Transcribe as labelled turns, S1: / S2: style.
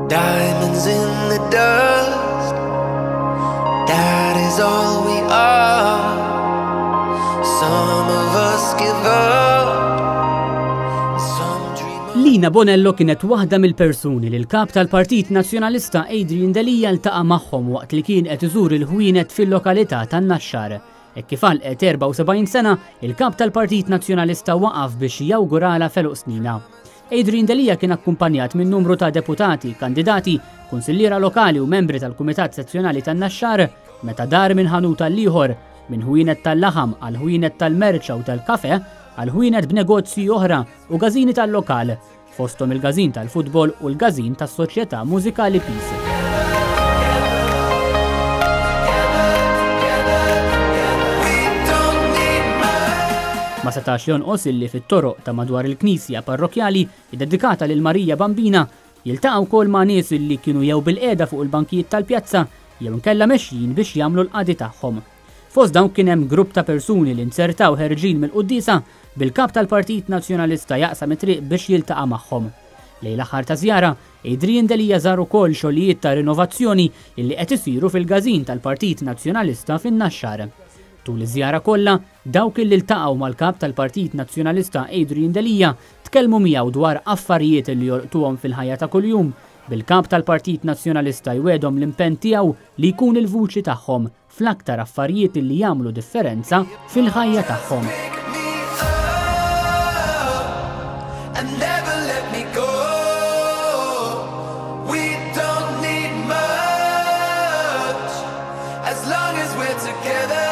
S1: Diamonds in the dust, that is all we are. Some of us give up, some dream.
S2: Lina Bonello kienet waħda mill-persuni li l-kap tal-Partit Nazzjonalista Adrian Delija ltaqa' magħhom waqt li kien qed iżur il-ħwienet fil-lokalità tan-Naxxar. Hekk kif għalqet 74 sena, il-kap tal-Partit Nazzjonalista waqaf biex jawgurala feluq snina. Adrian Delija kien akkumpanjat minn numru ta' deputati, kandidati, kunsilliera lokali u membri tal-Kumitat Sezzjonali tan-Naxxar meta dar minn ħanut tal-ieħor minn ħwienet tal-laħam għal ħwienet tal-merċa u tal-kafe għal ħwienet b'negozji oħra u gażini tal-lokal, fosthom il-gażin tal-futbol u l-gażin tas-Soċjetà Mużikali Peace. Ma setax jonqos illi fit-toroq ta' madwar il-Knisja parrokjali iddedikata lil Marija Bambina jiltaqgħu wkoll ma' nies illi kienu jew bil-qiegħda fuq il-bankijiet tal-pjazza jew inkella mexjin biex jagħmlu l-qagħdi tagħhom. Fost dawn kien hemm grupp ta' persuni li nsertaw ħerġin mill-Qudiesa bil-kap tal-Partit Nazzjonalista jaqsam it-triq biex jiltaqa' magħhom. Lejn l-aħħar ta' żjara, Adrian Delija żar ukoll xogħlijiet ta' rinnovazzjoni illi qed isiru fil-gażin tal-Partit Nazzjonalista fin-Naxxar. Tul iż-żjara kollha, dawk li ltaqgħu mal-kap tal-Partit Nazzjonalista Adrian Delija tkellmu miegħu dwar affarijiet li jorqtuhom fil-ħajja ta' kuljum. Bil-kap tal-Partit Nazzjonalista jwedhom l-impenn tiegħu li jkun il-vuċi tagħhom fl-aktar affarijiet li jagħmlu differenza fil-ħajja tagħhom.
S1: As long as we're together.